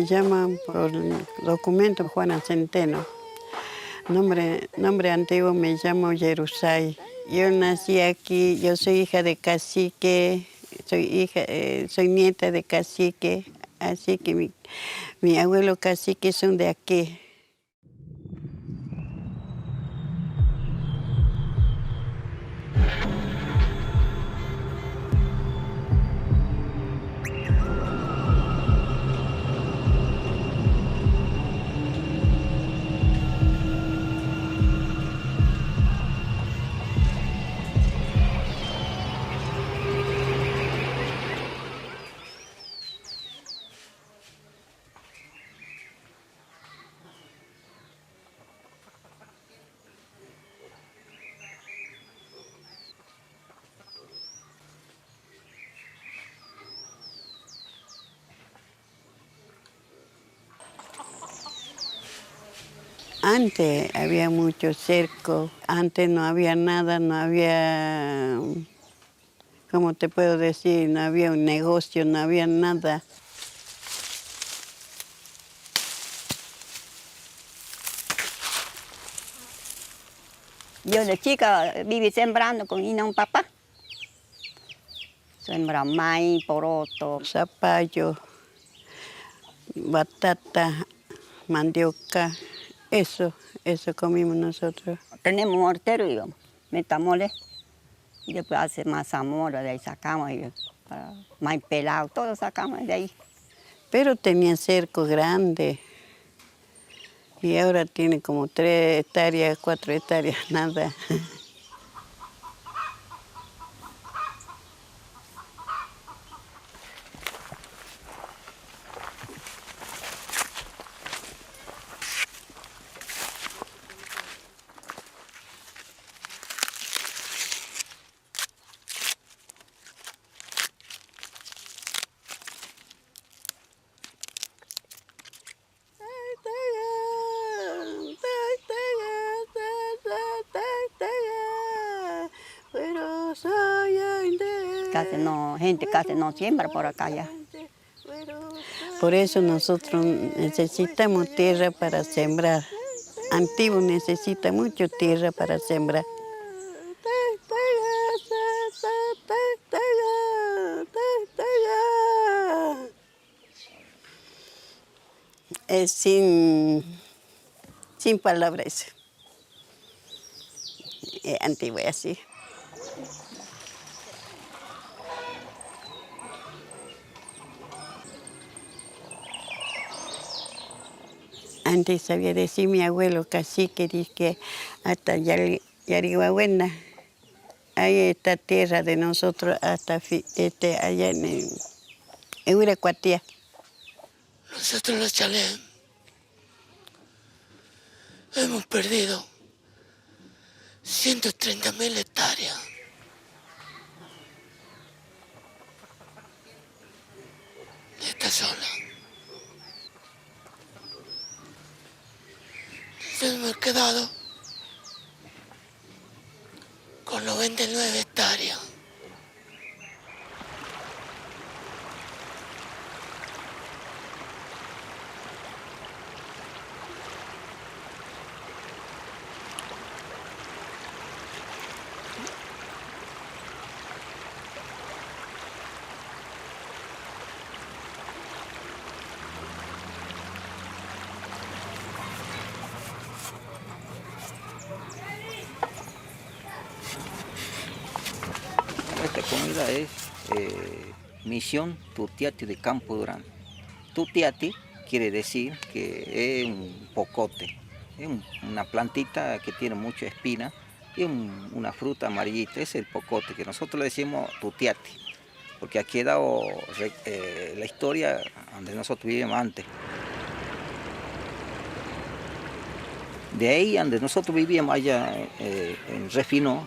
Me llaman por documento Juana Centeno. Nombre antiguo me llamo Yerusay. Yo nací aquí, yo soy hija de cacique, soy nieta de cacique, así que mi abuelo cacique son de aquí. Antes había mucho cerco, antes no había nada, no había, ¿cómo te puedo decir? No había un negocio, no había nada. Yo de chica viví sembrando con un papá. Sembraba maíz, poroto. Zapallo, batata, mandioca, eso comimos nosotros. Tenemos mortero, digamos, metamole. Y después hace mazamorra, de ahí sacamos, maíz pelado, todo sacamos de ahí. Pero tenía cerco grande. Y ahora tiene como 3 hectáreas, 4 hectáreas, nada. Gente casi no siembra por acá ya. Por eso nosotros necesitamos tierra para sembrar. Antiguo necesita mucho tierra para sembrar. Es sin palabras. Antiguo es así. Antes sabía decir mi abuelo cacique, dice que hasta Yarihuahuena, ahí está tierra de nosotros, hasta allá en Uracuatía. Nosotros los chalés hemos perdido 130.000 hectáreas. De esta zona. Entonces hemos quedado con 99 hectáreas. Esta comida es misión Tutiati de Campo Durán. Tutiati quiere decir que es un pocote, es una plantita que tiene mucha espina y una fruta amarillita, es el pocote, que nosotros le decimos Tutiati, porque aquí ha dado la historia donde nosotros vivíamos antes. De ahí donde nosotros vivíamos allá en Refinó,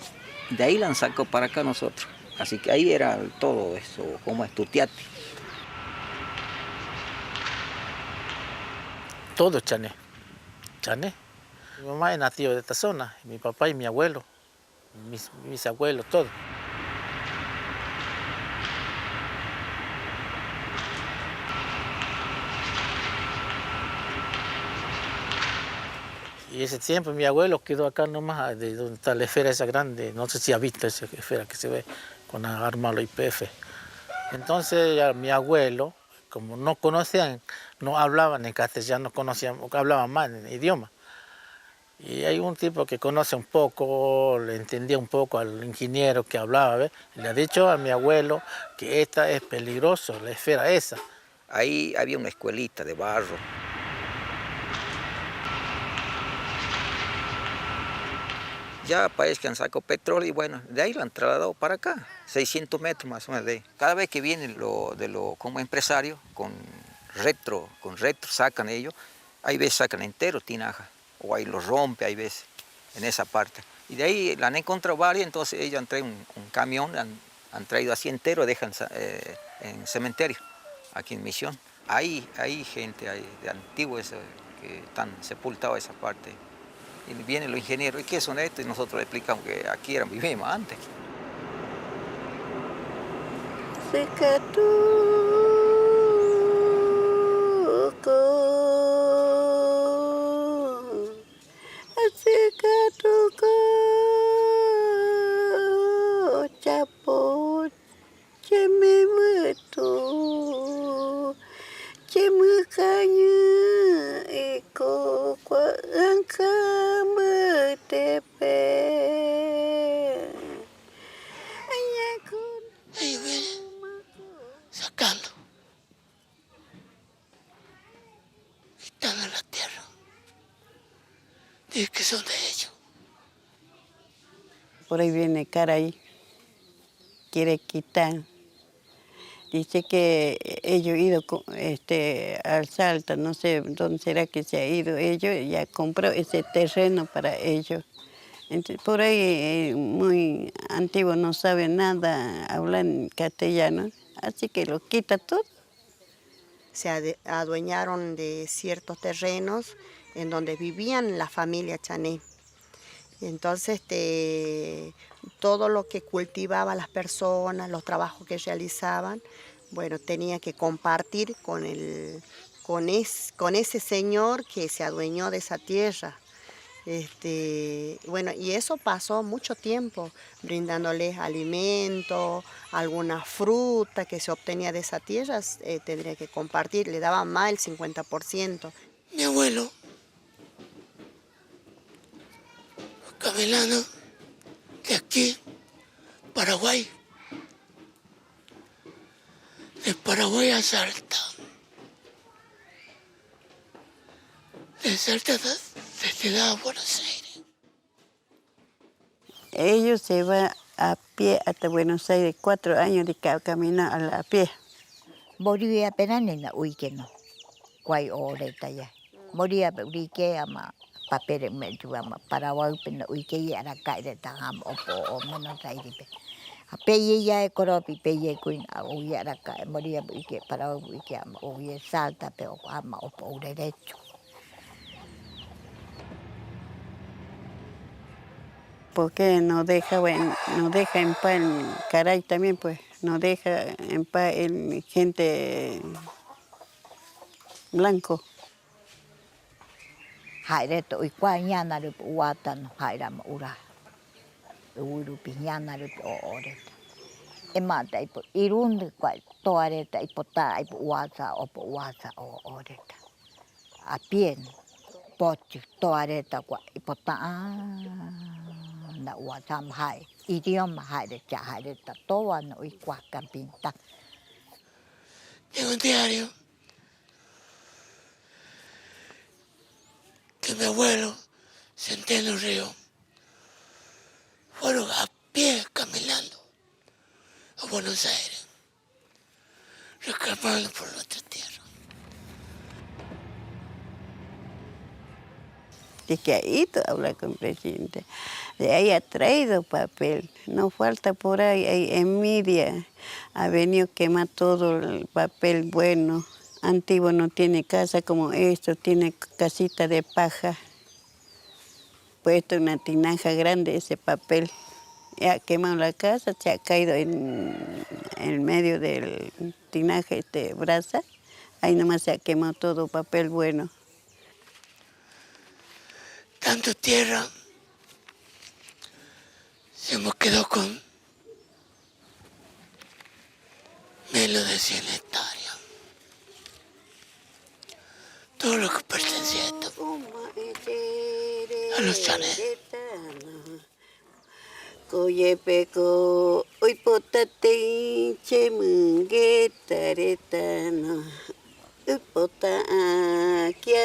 de ahí la han sacado para acá nosotros. Así que ahí era todo eso, como es Tutiati. Todo chané. Chané. Mi mamá es nativa de esta zona, mi papá y mi abuelo, mis abuelos, todo. Y ese tiempo mi abuelo quedó acá nomás, de donde está la esfera esa grande, no sé si ha visto esa esfera que se ve con la arma los YPF. Entonces ya mi abuelo, como no conocían, no hablaban en castellano, conocían, hablaban mal en idioma. Y hay un tipo que conoce un poco, le entendía un poco al ingeniero que hablaba, ¿ves? Le ha dicho a mi abuelo que esta es peligroso, la esfera esa. Ahí había una escuelita de barro. Ya parece que han sacado petróleo y bueno, de ahí lo han trasladado para acá, 600 metros más o menos de ahí. Cada vez que vienen como empresarios, con retro sacan ellos, hay veces sacan entero tinaja, o ahí lo rompe, hay veces, en esa parte. Y de ahí la han encontrado varias, entonces ellos han traído un camión, han traído así entero, dejan en cementerio, aquí en Misión. Hay gente de antiguo que están sepultados esa parte. Y vienen los ingenieros, ¿y qué son estos? Y nosotros le explicamos que aquí vivimos antes. Chapo, cheme mutu, cheme kanya, iko kwa angka tepe. Ahí ven, sacando, quitando la tierra. Dice que son de ellos. Por ahí viene Caray, quiere quitar. Dice que ellos han ido al Salta, no sé dónde será que se ha ido. Ellos ya compró ese terreno para ellos. Entonces, por ahí muy antiguo, no sabe nada, hablan castellano, así que lo quita todo. Se adueñaron de ciertos terrenos en donde vivían la familia Chané. Entonces, todo lo que cultivaban las personas, los trabajos que realizaban, bueno, tenía que compartir con ese señor que se adueñó de esa tierra. Bueno, y eso pasó mucho tiempo, brindándoles alimento, alguna fruta que se obtenía de esa tierra, tendría que compartir, le daban más el 50%. Mi abuelo, caminando de aquí, Paraguay, de Paraguay a Salta, de Salta de Ciudad a Buenos Aires. Ellos se van a pie hasta Buenos Aires, 4 años de caminar a pie. Moría penanina uikeno, guay oreta ya. Moría uike ama papel me ama Paraguay pena uike y arakai de tangam opo o Buenos Aires. A peye ya ekoropi peye kuin a uye arakai moría uike Paraguay uike ama uye Salta pero ama opo derecho. Porque no deja en paz el Caray también, pues, no deja en paz gente blanco. Haireto uikuañana rup uatan hairama ura. Uru piñana rup oreta. Emata ipo irunde kwai toareta ipota ipo uasa opo uasa o oreta. A pie pochi toareta kwa ipota na uasam hai. Idioma haireta haireta toa no uikuakan pinta. Tengo un diario que mi abuelo, Centeno Río, fueron a pie caminando a Buenos Aires, reclamando por nuestra tierra. De que ha ido a hablar con el presidente, de ahí ha traído papel, no falta por ahí, hay envidia, ha venido a quemar todo el papel bueno, antiguo no tiene casa como esto, tiene casita de paja, puesto una tinaja grande ese papel, ha quemado la casa, se ha caído en medio del tinaja brasa, ahí nomás se ha quemado todo papel bueno. tanta tierra, se hemos quedado con menos de 100 hectáreas. Todo lo que pertenecía a los chanes. Koyepeko uipotate chemunguetaretano upota kia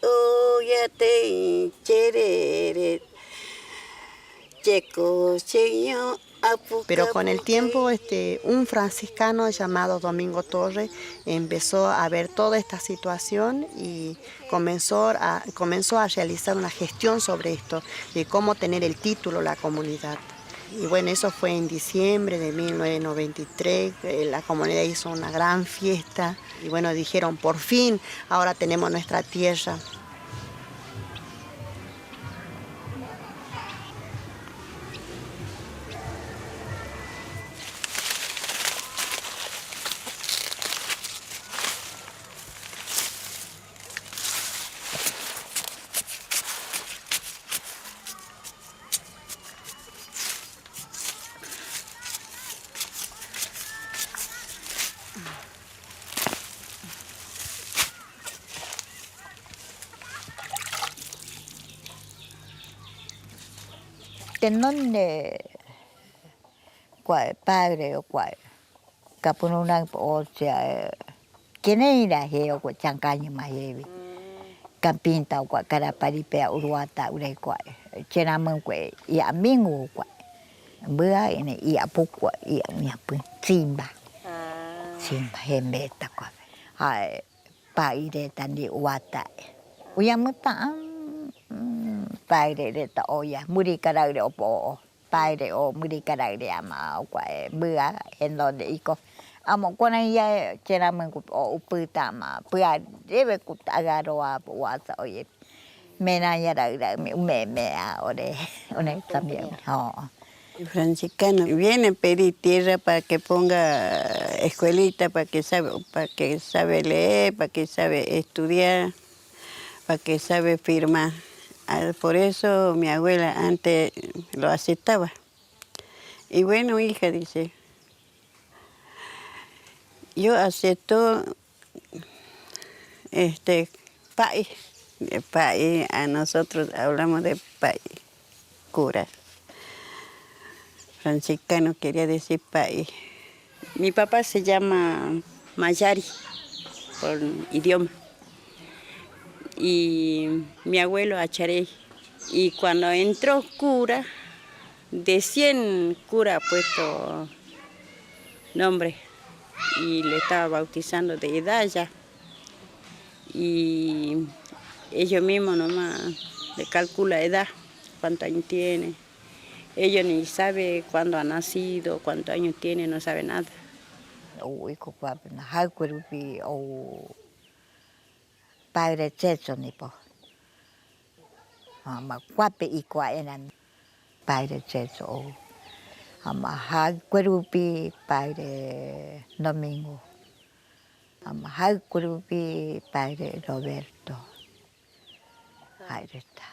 oyate cherere checo señor. Pero con el tiempo un franciscano llamado Domingo Torre empezó a ver toda esta situación y comenzó a realizar una gestión sobre esto, de cómo tener el título la comunidad. Y bueno, eso fue en diciembre de 1993, la comunidad hizo una gran fiesta y bueno, dijeron, por fin, ahora tenemos nuestra tierra. Tenonde cual padre o cual capununang po siya kinira heo ko changkanya mahevi kampinta ko karaparipe uruata ure ko chenamang ko ya mingu ko bữa ini ia pukwa ia nyapu simba hembeta ko hai pa ide tandi uata uyamuta Padre ta oya muri karare opo padre o muri karare ama kwa bữa en donde iko amo kona ya chera men ku o uputa ma pua debe ku agaro a wasa oye mena ya ra me ore también El franciscano viene a pedir tierra para que ponga escuelita, para que sabe leer, para que sabe estudiar, para que sabe firmar. Por eso mi abuela antes lo aceptaba. Y bueno, hija, dice, yo acepto pai, a nosotros hablamos de pai, cura. Franciscano quería decir pai. Mi papá se llama Mayari, por idioma. Y mi abuelo Acharey. Y cuando entró cura, de 100 cura ha puesto nombre y le estaba bautizando de edad ya. Y ellos mismos nomás le calcula edad, cuántos años tiene. Ellos ni saben cuándo ha nacido, cuántos años tiene, no sabe nada. Padre Checho nipo. Ma kwape ikwa enan Padre Checho. Ama hagwerupi Padre Domingo. Ama hagwerupi Padre Roberto. Haireta.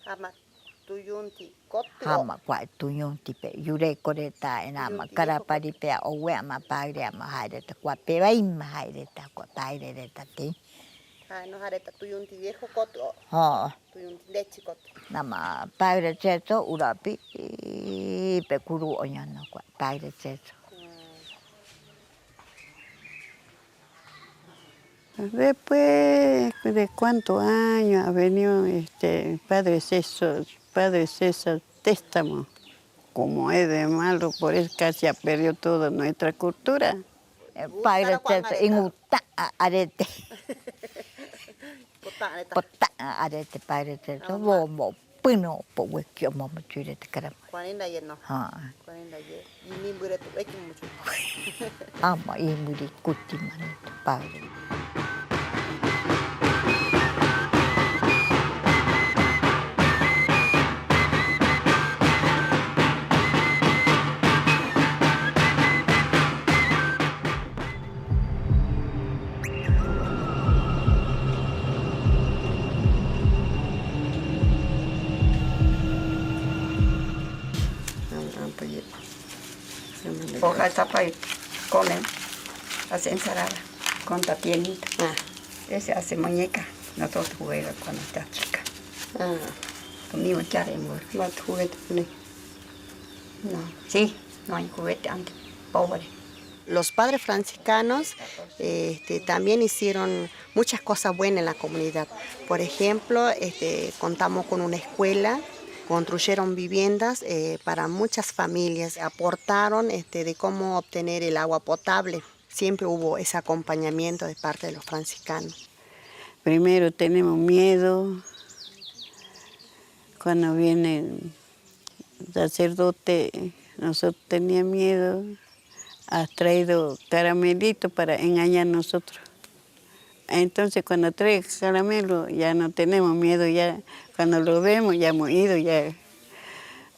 Ama tuyunti koto. Ama kwa tuyunti pe yure koreta enama karapari pe owe ama Padre ama haireta kwa pe vaima haireta kwa Padre reta ti. No hareta tuyunti viejo koto. Tuyunti leche koto. Nama Padre Checho urapi pe kuru oñano kwa Padre Checho. Después de cuántos años ha venido Padre César Téstamo, como es de malo, por eso casi ha perdido toda nuestra cultura. Padre Checho inguta arete. Pota arete Padre Checho bo pino po wekyo mo chure te karam. 40 lleno. 40 ye. Y mi mure tu ekin mucho. Ama y muri kuti man Padre. hoja de tapa y comen, hace ensalada con tapienita. Ese hace muñeca, nosotros jugamos cuando está chica. Conmigo ya de mujer. ¿Más juguete? No, sí, no hay juguete antes, pobre. Los padres franciscanos también hicieron muchas cosas buenas en la comunidad. Por ejemplo, contamos con una escuela, construyeron viviendas para muchas familias, aportaron de cómo obtener el agua potable. Siempre hubo ese acompañamiento de parte de los franciscanos. Primero tenemos miedo cuando viene el sacerdote, nosotros teníamos miedo. Has traído caramelito para engañar a nosotros. Entonces cuando trae caramelo ya no tenemos miedo, ya cuando lo vemos ya hemos ido, ya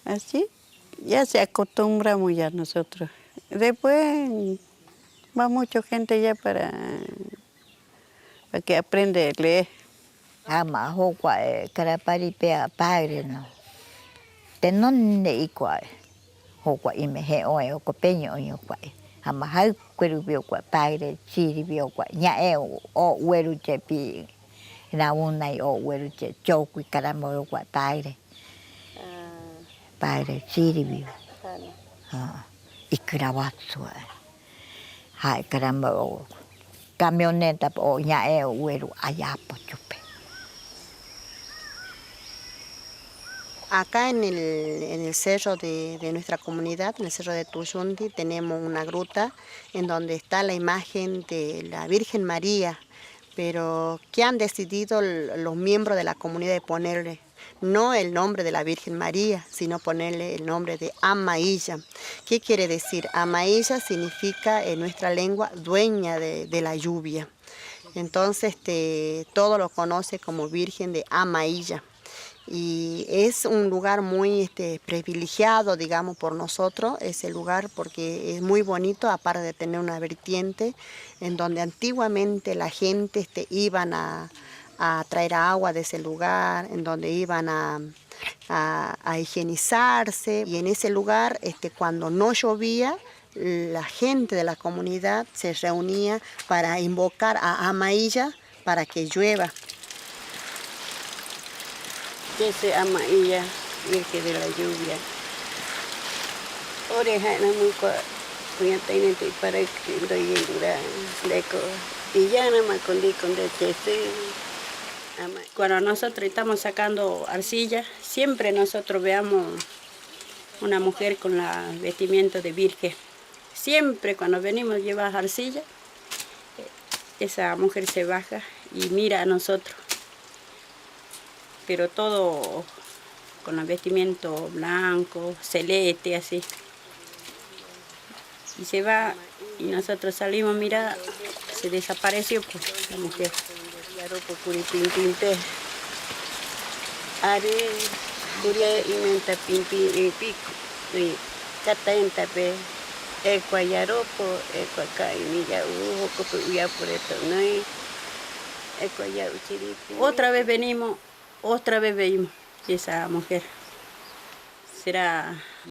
así, ya se acostumbramos ya nosotros. Después va mucha gente ya para que aprenda a leer. Ama hokwa karapari pea padre no. Tenon ne ikwa. Hokwa ime he oe o peño o kwa. Ama hau kweru bio kwa padre chiri bio kwa nya o weru che pi. Na unai o weru che chokui karamo kwa padre. Padre chiri bio. Ikura watsu. Hai karamo camioneta o nya o weru ayapo chupe. Acá en el cerro de nuestra comunidad, en el cerro de Tuyundi, tenemos una gruta en donde está la imagen de la Virgen María, pero que han decidido los miembros de la comunidad de ponerle no el nombre de la Virgen María, sino ponerle el nombre de Amailla. ¿Qué quiere decir? Amailla significa en nuestra lengua dueña de la lluvia. Entonces todo lo conoce como Virgen de Amailla. Y es un lugar muy privilegiado, digamos, por nosotros, ese lugar, porque es muy bonito, aparte de tener una vertiente en donde antiguamente la gente iban a traer agua de ese lugar, en donde iban a higienizarse. Y en ese lugar, cuando no llovía, la gente de la comunidad se reunía para invocar a Amailla para que llueva. Que se Amailla, Virgen de la lluvia. Oreja na muka punya tainete para que doy dura leco y ya nada más con de Cuando nosotros estamos sacando arcilla, siempre nosotros veamos una mujer con la vestimenta de virgen. Siempre cuando venimos a llevar arcilla, esa mujer se baja y mira a nosotros. Pero todo con el vestimento blanco, celeste, así. Y se va y nosotros salimos a mirar, se desapareció pues, la mujer. Are kuria imenta pimpi pico y catenta pe ecuayaropo ecuacai milla ujo ya por esto no hay ecuaya uchiripi. Otra vez venimos, otra vez veimos esa mujer. Será